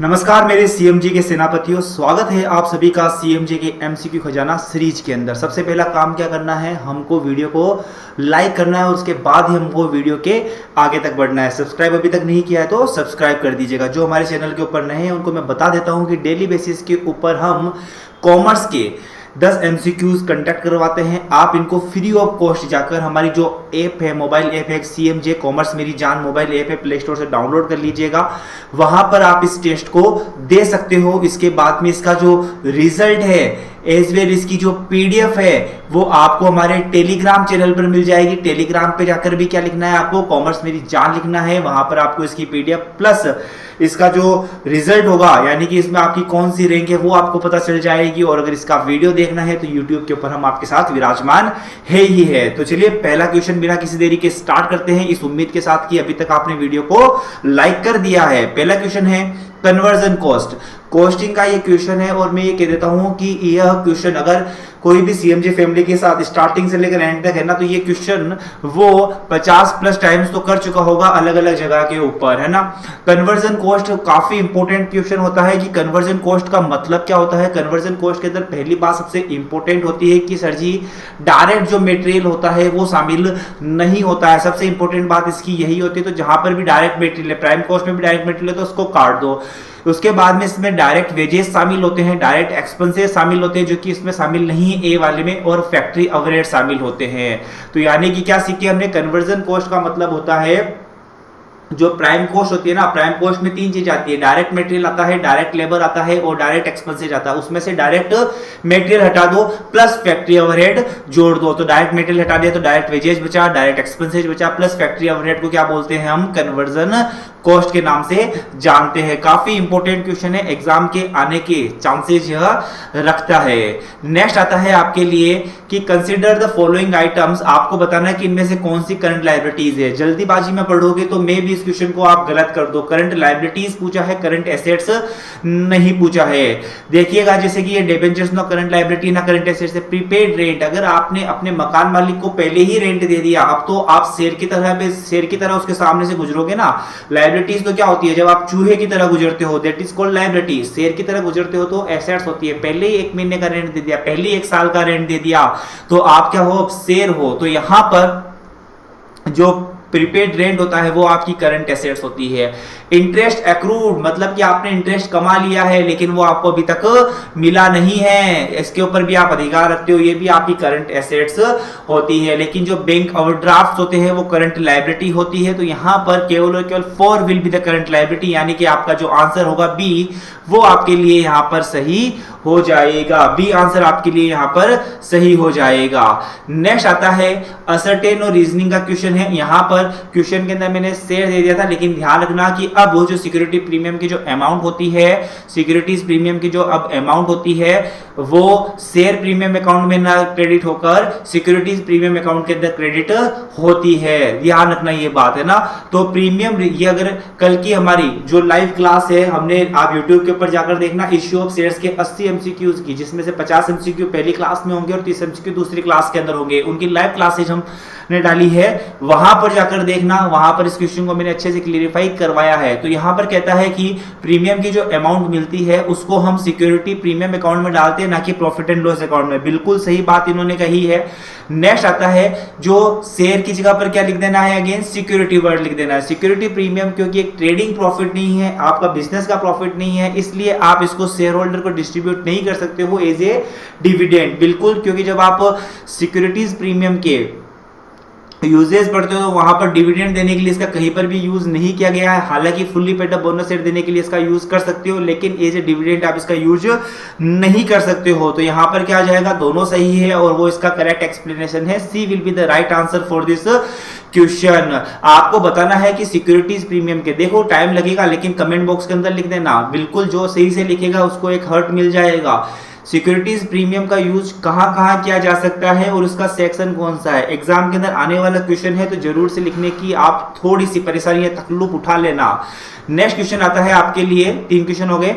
नमस्कार मेरे सीएमजी के सेनापतियों, स्वागत है आप सभी का सीएमजी के एमसीक्यू खजाना सीरीज के अंदर। सबसे पहला काम क्या करना है, हमको वीडियो को लाइक करना है और उसके बाद ही हमको वीडियो के आगे तक बढ़ना है। सब्सक्राइब अभी तक नहीं किया है तो सब्सक्राइब कर दीजिएगा। जो हमारे चैनल के ऊपर नए हैं उनको मैं बता देता हूँ कि डेली बेसिस के ऊपर हम कॉमर्स के 10 MCQs कंडक्ट करवाते हैं। आप इनको फ्री ऑफ कॉस्ट जाकर हमारी जो ऐप है, मोबाइल ऐप है, CMJ कॉमर्स मेरी जान मोबाइल ऐप है, प्ले स्टोर से डाउनलोड कर लीजिएगा। वहां पर आप इस टेस्ट को दे सकते हो। इसके बाद में इसका जो रिजल्ट है एज वेल इसकी जो PDF है वो आपको हमारे टेलीग्राम चैनल पर मिल जाएगी। टेलीग्राम पे जाकर भी क्या लिखना है, आपको कॉमर्स मेरी जान लिखना है। वहां पर आपको इसकी PDF प्लस इसका जो रिजल्ट होगा, यानी कि इसमें आपकी कौन सी रैंक है वो आपको पता चल जाएगी। और अगर इसका वीडियो देखना है तो YouTube के ऊपर हम आपके साथ विराजमान है ही है। तो चलिए पहला क्वेश्चन बिना किसी देरी के स्टार्ट करते हैं, इस उम्मीद के साथ कि अभी तक आपने वीडियो को लाइक कर दिया है। पहला क्वेश्चन है कन्वर्जन कॉस्ट, कॉस्टिंग का ये क्वेश्चन है। और मैं ये कह देता हूं कि यह क्वेश्चन अगर कोई भी CMJ फैमिली के साथ स्टार्टिंग से लेकर एंड तक है ना, तो ये क्वेश्चन वो 50+ टाइम्स तो कर चुका होगा अलग अलग जगह के ऊपर, है ना। कन्वर्जन कॉस्ट काफी इंपॉर्टेंट क्वेश्चन होता है कि कन्वर्जन कॉस्ट का मतलब क्या होता है। कन्वर्जन कॉस्ट के अंदर पहली बात सबसे इंपॉर्टेंट होती है कि सर जी डायरेक्ट जो मटेरियल होता है वो शामिल नहीं होता है। सबसे इंपॉर्टेंट बात इसकी यही होती है। तो जहां पर भी डायरेक्ट मटेरियल है, प्राइम कॉस्ट में भी डायरेक्ट मटेरियल है तो उसको काट दो। उसके बाद में इसमें डायरेक्ट वेजेस शामिल होते हैं, डायरेक्ट एक्सपेंसेस शामिल होते हैं जो कि इसमें शामिल नहीं है ए वाले में, और फैक्ट्री ओवरहेड शामिल होते हैं। तो यानी कि क्या सीखे हमने, कन्वर्जन कॉस्ट का मतलब होता है जो प्राइम कॉस्ट होती है ना, प्राइम कॉस्ट में 3 चीज आती है, डायरेक्ट मटेरियल आता है, डायरेक्ट लेबर आता है और डायरेक्ट एक्सपेंसेस आता है। उसमें से डायरेक्ट मटेरियल हटा दो प्लस फैक्ट्री ओवरहेड जोड़ दो। तो डायरेक्ट मटेरियल हटा दिया तो डायरेक्ट वेजेस बचा, डायरेक्ट एक्सपेंसेस बचा, प्लस फैक्ट्री ओवरहेड को क्या बोलते हैं हम, कन्वर्जन कॉस्ट के नाम से जानते हैं। काफी इंपॉर्टेंट क्वेश्चन है, एग्जाम के आने के चांसेस यह रखता है। नेक्स्ट आता है आपके लिए कि कंसीडर द फॉलोइंग आइटम्स, आपको बताना है कि इनमें से कौन सी करंट लायबिलिटीज है। जल्दीबाजी में पढ़ोगे तो मे भी इस क्वेश्चन को आप गलत कर दो। करंट लायबिलिटीज पूछा है, करंट एसेट्स नहीं पूछा है। देखिएगा जैसे कि ये डिबेंचर्स ना करंट लायबिलिटी ना करंट एसेट्स है। प्रीपेड रेंट, अगर आपने अपने मकान मालिक को पहले ही रेंट दे दिया, अब तो आप शेर की तरह उसके सामने से गुजरोगे ना। लायबिलिटीज तो क्या होती है, जब आप चूहे की तरह गुजरते हो, दैट इज कॉल्ड लायबिलिटी। शेर की तरह गुजरते हो तो एसेट्स होती है। पहले ही 1 महीने का रेंट दे दिया, पहले ही 1 साल का रेंट दे दिया तो आप क्या हो, अब शेर हो। तो यहां पर जो प्रीपेड रेंट होता है वो आपकी करंट एसेट्स होती है। इंटरेस्ट एक्रूड, मतलब कि आपने इंटरेस्ट कमा लिया है लेकिन वो आपको अभी तक मिला नहीं है, इसके ऊपर भी आप अधिकार रखते हो, ये भी आपकी करंट एसेट्स होती है। लेकिन जो बैंक ओवरड्राफ्ट होते हैं वो करंट लायबिलिटी होती है। तो यहां पर केवल और केवल 4 will be the current liability, यानी कि आपका जो आंसर होगा बी वो आपके लिए यहां पर सही हो जाएगा। बी आंसर आपके लिए यहां पर सही हो जाएगा। नेक्स्ट आता है असर्टेन और रीजनिंग का क्वेश्चन है। यहां पर क्वेश्चन के अंदर मैंने शेयर दे दिया था, लेकिन ध्यान रखना कि अब वो जो सिक्योरिटी प्रीमियम की जो अमाउंट होती है, सिक्योरिटीज प्रीमियम की जो अब अमाउंट होती है वो शेयर प्रीमियम अकाउंट में ना क्रेडिट होकर सिक्योरिटीज प्रीमियम अकाउंट के अंदर क्रेडिट होती है। ध्यान रखना ये बात है ना। तो प्रीमियम ये अगर कल की हमारी जो लाइव क्लास है, हमने आप यूट्यूब के ऊपर जाकर देखना, इश्यू ऑफ शेयर्स के 80 MCQs की, जिसमें से 50 MCQ पहली क्लास में होंगे और 30 MCQ दूसरी क्लास के अंदर होंगे, उनकी लाइव क्लासेज हमने डाली है, वहां पर जाकर देखना। वहां पर इस क्वेश्चन को मैंने अच्छे से क्लियरिफाई करवाया है। तो यहां पर कहता है कि प्रीमियम की जो अमाउंट मिलती है उसको हम सिक्योरिटी प्रीमियम अकाउंट में डालते हैं, ना कि प्रॉफिट एंड लॉस अकाउंट में। बिल्कुल सही बात इन्होंने कही है। नेक्स्ट आता है जो शेयर की जगह पर क्या लिख देना है, अगेन सिक्योरिटी वर्ड लिख देना है। सिक्योरिटी प्रीमियम क्योंकि एक ट्रेडिंग प्रॉफिट नहीं है, आपका बिजनेस का प्रॉफिट नहीं है, इसलिए आप इसको शेयर होल्डर को डिस्ट्रीब्यूट नहीं कर सकते हो एज ए डिविडेंड। बिल्कुल, क्योंकि जब आप सिक्योरिटीज प्रीमियम के यूजेस पढ़ते हो तो वहां पर डिविडेंड देने के लिए इसका कहीं पर भी यूज नहीं किया गया है। हालांकि fully paid up bonus set देने के लिए इसका यूज कर सकते हो, लेकिन एज ए डिविडेंड आप इसका यूज नहीं कर सकते हो। तो यहां पर क्या आ जाएगा, दोनों सही है और वो इसका करेक्ट एक्सप्लेनेशन है। C will be the right answer for this question. आपको बताना है कि सिक्योरिटीज प्रीमियम के, देखो टाइम लगेगा लेकिन कमेंट बॉक्स के अंदर लिख देना। बिल्कुल जो सही से लिखेगा उसको एक हर्ट मिल जाएगा। सिक्योरिटीज प्रीमियम का यूज कहां कहां किया जा सकता है और उसका सेक्शन कौन सा है, एग्जाम के अंदर आने वाला क्वेश्चन है, तो जरूर से लिखने की आप थोड़ी सी परेशानी या तकल्लुफ उठा लेना। नेक्स्ट क्वेश्चन आता है आपके लिए, 3 क्वेश्चन हो गए।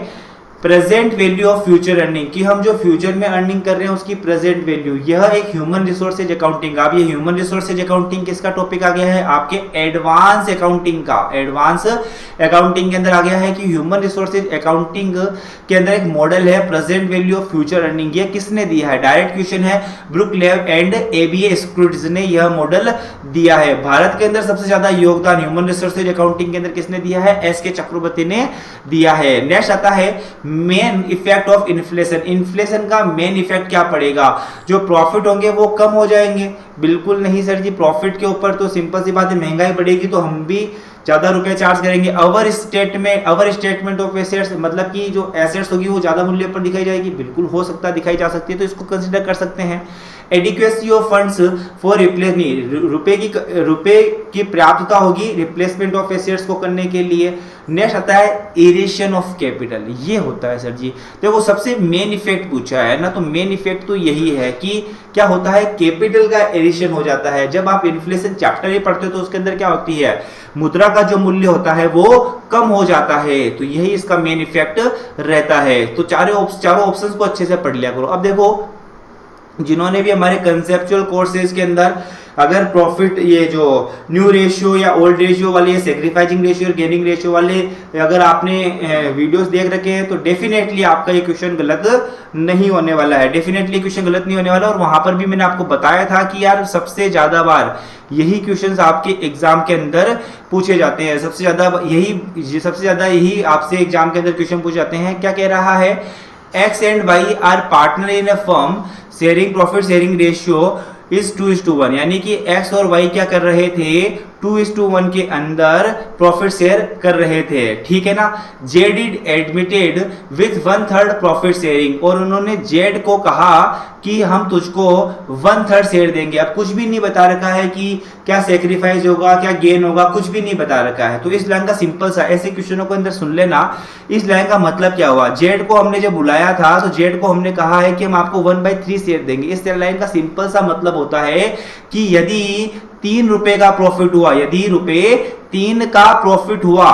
Present value of future earning, कि हम जो फ्यूचर में अर्निंग कर रहे हैं उसकी प्रेजेंट वैल्यू। यह एक ह्यूमन रिसोर्सेज अकाउंटिंग। अब ये ह्यूमन रिसोर्सेज अकाउंटिंग किसका टॉपिक आ गया है? आपके एडवांस अकाउंटिंग का। एडवांस अकाउंटिंग के अंदर आ गया है कि ह्यूमन रिसोर्सेज अकाउंटिंग के अंदर एक मॉडल है present value of future earning. ये किसने दिया है? डायरेक्ट क्वेश्चन है, ब्रुकलेव एंड एबीए स्क्रूट्ज ने यह मॉडल दिया है। भारत के अंदर सबसे ज्यादा योगदान ह्यूमन रिसोर्सेज अकाउंटिंग के अंदर किसने दिया है? एस के चक्रवर्ती ने दिया है। नेक्स्ट आता है main effect of inflation. Inflation का मेन इफेक्ट क्या पड़ेगा? जो प्रॉफिट होंगे वो कम हो जाएंगे? बिल्कुल नहीं सर जी, प्रॉफिट के ऊपर तो सिंपल सी बात है, महंगाई बढ़ेगी तो हम भी ज्यादा रुपए चार्ज करेंगे। अवर स्टेटमेंट ऑफ एसेट्स, मतलब कि जो एसेट्स होगी वो ज्यादा मूल्य पर दिखाई जाएगी? बिल्कुल हो सकता है, दिखाई जा सकती है, तो इसको कंसीडर कर सकते हैं। Adequacy of funds for replacement, रुपए की पर्याप्तता होगी रिप्लेसमेंट ऑफ एसेट्स को करने के लिए। नेक्स्ट आता है एरेशन ऑफ कैपिटल, ये होता है सर जी। तो वो सबसे मेन इफेक्ट पूछा है ना, तो मेन इफेक्ट तो यही है कि क्या होता है? कैपिटल का एरेशन हो जाता है। जब आप इन्फ्लेशन चैप्टर ही पढ़ते हो तो उसके अंदर क्या होती है? मुद्रा का जो मूल्य होता है वो कम हो जाता है, तो यही इसका मेन इफेक्ट रहता है। तो चारों ऑप्शंस को अच्छे से पढ़ लिया करो। अब देखो, जिन्होंने भी हमारे कंसेप्चुअल कोर्सेज के अंदर अगर प्रॉफिट, ये जो न्यू रेशियो या ओल्ड रेशियो वाले, सेक्रीफाइसिंग रेशियो और गेनिंग रेशियो वाले अगर आपने वीडियोस देख रखे हैं तो डेफिनेटली आपका ये क्वेश्चन गलत नहीं होने वाला है। डेफिनेटली क्वेश्चन गलत नहीं होने वाला। और वहां पर भी मैंने आपको बताया था कि यार सबसे ज्यादा बार यही क्वेश्चंस आपके एग्जाम के अंदर पूछे जाते हैं। सबसे ज्यादा यही आपसे एग्जाम के अंदर क्वेश्चन पूछे जाते हैं। क्या कह रहा है? X and Y are partner in a firm, sharing profit sharing ratio is 2:1, यानी कि X और Y क्या कर रहे थे? 2:1 के अंदर प्रॉफिट शेयर कर रहे थे, ठीक है ना। Z admitted with 1/3 profit sharing, और उन्होंने जेड को कहा कि हम तुझको 1/3 शेयर देंगे। अब कुछ भी नहीं बता रखा है कि क्या सेक्रीफाइस होगा, क्या गेन होगा, कुछ भी नहीं बता रखा है। तो इस लाइन का सिंपल सा, ऐसे क्वेश्चनों को अंदर सुन लेना, इस लाइन का मतलब क्या हुआ? जेड को हमने जब बुलाया था तो जेड को हमने कहा है कि हम आपको 1/3 शेयर देंगे। इस लाइन का सिंपल सा मतलब होता है कि यदि 3 रुपए का प्रॉफिट हुआ, यदि रुपए 3 का प्रॉफिट हुआ,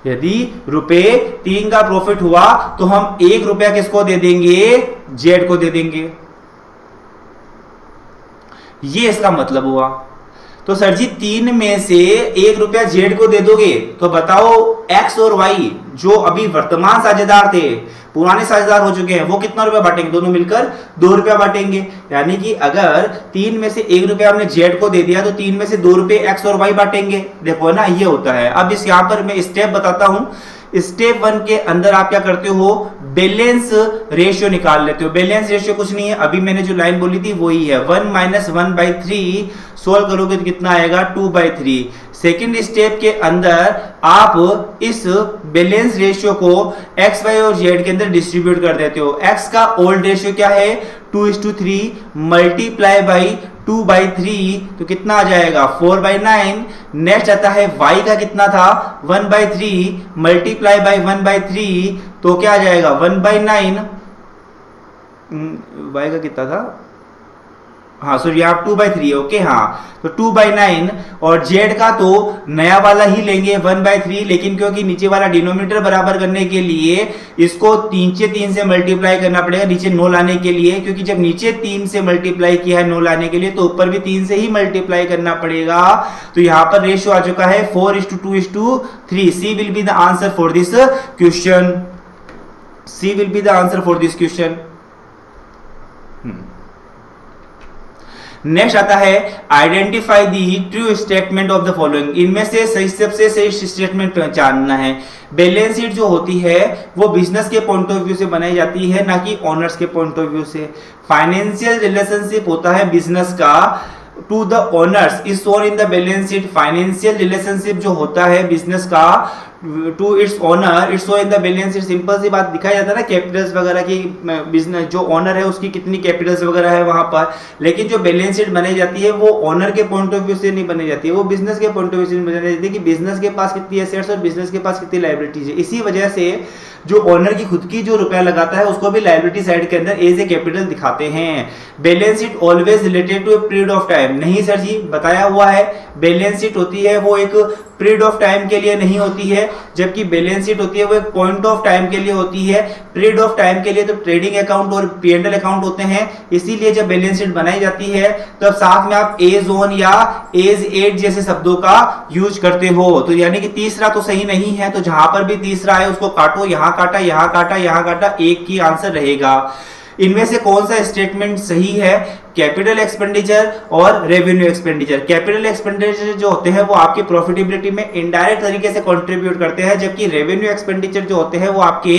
यदि रुपए 3 का प्रॉफिट हुआ तो हम 1 रुपया किसको दे देंगे? जेड को दे देंगे। ये इसका मतलब हुआ। तो सर जी 3 में से 1 रुपया जेड को दे दोगे तो बताओ एक्स और वाई जो अभी वर्तमान साझेदार थे, पुराने साझेदार हो चुके हैं, वो कितना रुपया बांटेंगे? दोनों मिलकर 2 रुपया बांटेंगे। यानी कि अगर 3 में से 1 रुपया हमने जेड को दे दिया तो 3 में से 2 रुपए एक्स और वाई बांटेंगे। देखो ना, ये होता है। अब इस यहां पर मैं स्टेप बताता हूं। स्टेप 1 के अंदर आप क्या करते हो? बैलेंस रेशियो निकाल लेते हो। बैलेंस रेशियो कुछ नहीं है, अभी मैंने जो लाइन बोली थी वही है। 1 - 1/3 सोल्व करोगे तो कितना आएगा? 2/3। सेकेंड स्टेप के अंदर आप इस बैलेंस रेशियो को एक्स वाई और जेड के अंदर डिस्ट्रीब्यूट कर देते हो। एक्स का ओल्ड रेशियो क्या है? 2:3 मल्टीप्लाई बाई 2/3, तो कितना आ जाएगा? 4/9। नेक्स्ट आता है y का कितना था? 1/3 मल्टीप्लाई बाई 1/3, तो क्या आ जाएगा? 1/9। y का कितना था? हाँ सॉरी, आप 2/3, ओके हाँ, तो 2/9। और z का तो नया वाला ही लेंगे 1/3, लेकिन क्योंकि नीचे वाला डिनोमिनेटर बराबर करने के लिए इसको नीचे 3 से मल्टीप्लाई करना पड़ेगा, नीचे 9 लाने के लिए, क्योंकि जब नीचे 3 से मल्टीप्लाई किया है 9 लाने के लिए तो ऊपर भी 3 से ही मल्टीप्लाई करना पड़ेगा। तो यहां पर रेशियो आ चुका है 4:2:3। C will be the answer for this question. C will be the answer for this question. Next आता है identify the true statement of the following. इनमें से सबसे सही स्टेटमेंट पहचानना है। बैलेंस शीट जो होती है वो बिजनेस के पॉइंट ऑफ व्यू से बनाई जाती है, ना कि ओनर्स के पॉइंट ऑफ व्यू से। फाइनेंशियल रिलेशनशिप होता है बिजनेस का to the owners is shown in the balance sheet. Financial relationship जो होता है बिजनेस का to its owner it's show in the balance sheet. Simple सी बात दिखाया जाता है ना कैपिटल्स वगैरह की, बिजनेस जो ओनर है उसकी कितनी कैपिटल्स वगैरह है वहां पर, लेकिन जो बैलेंस शीट बनाई जाती है वो ओनर के पॉइंट ऑफ व्यू से नहीं बनी जाती है, वो बिजनेस के पॉइंट ऑफ व्यू से बनाई जाती है कि बिजनेस के पास कितनी एसेट्स और बिजनेस के पास कितनी लायबिलिटीज है। इसी वजह से जो ओनर की खुद की जो रुपया लगाता है उसको भी लायबिलिटी साइड के अंदर एज ए कैपिटल दिखाते हैं। Balance sheet always related to a period of time, नहीं सर जी बताया हुआ है, बैलेंस शीट होती है वो एक पीरियड ऑफ टाइम के लिए नहीं होती है, जबकि बैलेंस शीट होती है वो एक पॉइंट ऑफ टाइम के लिए होती है। पीरियड ऑफ टाइम के लिए तो ट्रेडिंग अकाउंट और P&L अकाउंट होते हैं, इसीलिए जब बैलेंस शीट बनाई जाती है तब साथ में आप एज ऑन या एज एट जैसे शब्दों का यूज करते हो। तो यानी कि तीसरा तो सही नहीं है, तो जहां पर भी तीसरा है उसको काटो, यहां काटा, यहां काटा, यहां काटा, एक ही आंसर रहेगा। इनमें से कौन सा स्टेटमेंट सही है? कैपिटल एक्सपेंडिचर और रेवेन्यू एक्सपेंडिचर। कैपिटल एक्सपेंडिचर जो होते हैं वो आपकी प्रॉफिटेबिलिटी में इनडायरेक्ट तरीके से कंट्रीब्यूट करते हैं, जबकि रेवेन्यू एक्सपेंडिचर जो होते हैं वो आपके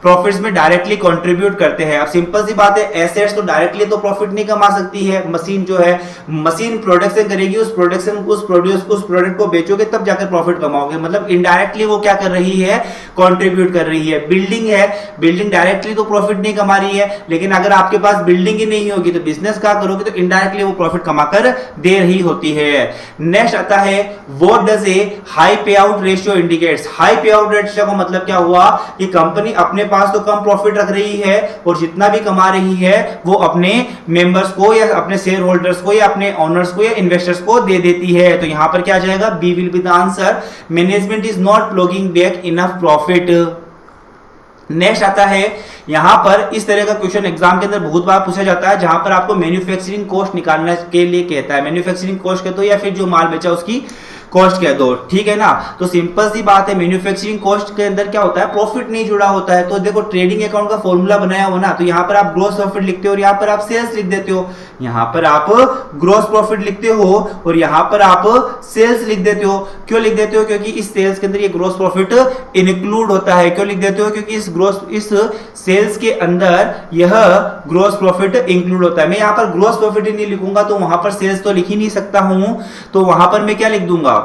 प्रॉफिट्स में डायरेक्टली कंट्रीब्यूट करते हैं। अब सिंपल सी बात है, एसेट्स तो डायरेक्टली तो प्रॉफिट नहीं कमा सकती है, मशीन जो है मशीन प्रोडक्शन करेगी, उस प्रोडक्ट को बेचोगे तब जाकर प्रॉफिट कमाओगे, मतलब इनडायरेक्टली वो क्या कर रही है, कंट्रीब्यूट कर रही है। बिल्डिंग है, बिल्डिंग डायरेक्टली तो प्रॉफिट नहीं कमा रही है, लेकिन अगर आपके पास बिल्डिंग ही नहीं होगी तो बिजनेस का करोगे तो इनडायरेक्टली वो प्रॉफिट कमाकर दे रही होती है। नेक्स्ट आता है व्हाट डज ए हाई पे आउट रेशियो इंडिकेट्स। हाई पे आउट रेशियो का मतलब क्या हुआ कि कंपनी अपने पास तो कम प्रॉफिट रख रही है और जितना भी कमा रही है वो अपने मेंबर्स को या अपने शेयर होल्डर्स को या अपने ओनर्स को या इन्वेस्टर्स को दे देती है। तो यहां पर क्या आ जाएगा, B will be the answer. Management is not plugging back enough profit. Next आता है, यहां पर इस तरह का क्वेश्चन एग्जाम के अंदर बहुत बार पूछा जाता है, जहां पर आपको मैन्युफैक्चरिंग कॉस्ट निकालने के लिए कहता है, मैन्युफैक्चरिंग कॉस्ट कहते हो या फिर जो माल बेचा उसकी कॉस्ट कह दो, ठीक है ना। तो सिंपल सी बात है, मैन्युफैक्चरिंग कॉस्ट के अंदर क्या होता है, प्रॉफिट नहीं जुड़ा होता है। तो देखो ट्रेडिंग अकाउंट का फॉर्मूला बनाया हो ना, तो यहां पर आप ग्रॉस प्रॉफिट लिखते हो और यहां पर आप सेल्स लिख देते हो, यहां पर आप ग्रॉस प्रॉफिट लिखते हो और यहां पर आप सेल्स लिख देते हो। क्यों लिख देते हो? क्योंकि इस सेल्स के अंदर ये ग्रॉस प्रॉफिट इंक्लूड होता है। क्यों लिख देते हो? क्योंकि इस सेल्स के अंदर यह ग्रॉस प्रॉफिट इंक्लूड होता है। मैं यहां पर ग्रॉस प्रॉफिट ही नहीं लिखूंगा तो वहां पर सेल्स तो लिख ही नहीं सकता हूं, तो वहां पर मैं क्या लिख दूंगा,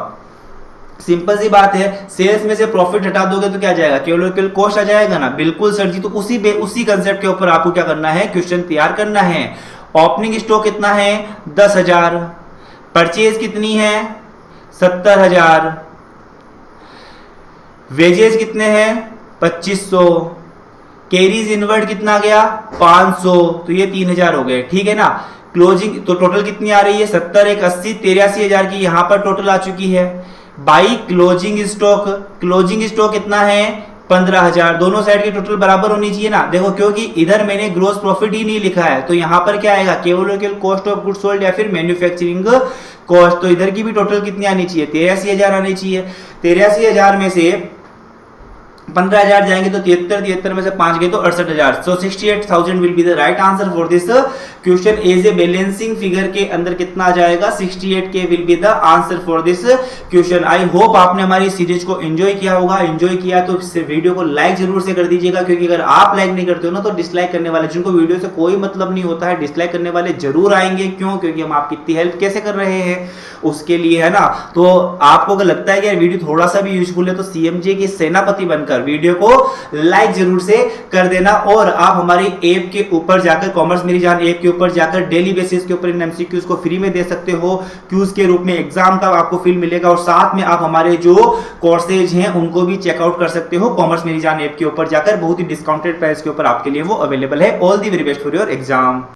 सिंपल सी बात है, सेल्स में से प्रॉफिट हटा दोगे तो क्या जाएगा, केवल कॉस्ट आ जाएगा ना। बिल्कुल सर जी, तो उसी कंसेप्ट के ऊपर आपको क्या करना है, क्वेश्चन तैयार करना है। ओपनिंग स्टॉक कितना है, 10,000। परचेज कितनी है, 70,000। वेजेस कितने हैं, 2500। कैरीज इनवर्ड कितना गया, 500। तो ये 3,000 हो गए, ठीक है ना। क्लोजिंग तो टोटल कितनी आ रही है, 70 1 80 83,000 की यहां पर टोटल आ चुकी है। बाई क्लोजिंग स्टॉक कितना है, 15,000। दोनों साइड की टोटल बराबर होनी चाहिए ना। देखो क्योंकि इधर मैंने ग्रॉस प्रॉफिट ही नहीं लिखा है, तो यहां पर क्या आएगा, केवल कॉस्ट ऑफ गुड्स सोल्ड या फिर मैन्युफैक्चरिंग कॉस्ट। तो इधर की भी टोटल कितनी आनी चाहिए, 83,000 आनी चाहिए। 83,000 में से 15,000 जाएंगे तो 73 में से 5 गए तो 68,000। So 68,000 will be the right answer for this question. As a balancing figure के अंदर कितना आ जाएगा, 68K will be the answer for this question. I hope आपने हमारी सीरीज को एंजॉय किया होगा। एंजॉय किया तो वीडियो को लाइक जरूर से कर दीजिएगा, क्योंकि अगर आप लाइक नहीं करते हो ना तो डिसलाइक करने वाले, जिनको वीडियो से कोई मतलब नहीं होता है, डिसलाइक करने वाले जरूर आएंगे। क्यों? क्योंकि हम आपकी इतनी हेल्प कैसे कर रहे हैं उसके लिए, है ना। तो आपको अगर लगता है कि वीडियो थोड़ा सा भी यूजफुल है तो CMJ के सेनापति बनकर वीडियो को लाइक जरूर से कर देना। और आप हमारी ऐप के ऊपर जाकर, कॉमर्स मेरी जान ऐप के ऊपर जाकर डेली बेसिस के ऊपर इन MCQs को फ्री में दे सकते हो। क्यूज के रूप में एग्जाम का आपको फील मिलेगा और साथ में आप हमारे जो कोर्सेज हैं उनको भी चेकआउट कर सकते हो कॉमर्स मेरी जान ऐप के ऊपर जाकर। बहुत ही डिस्काउंटेड प्राइस के ऊपर आपके लिए वो अवेलेबल है। All the very best for your exam.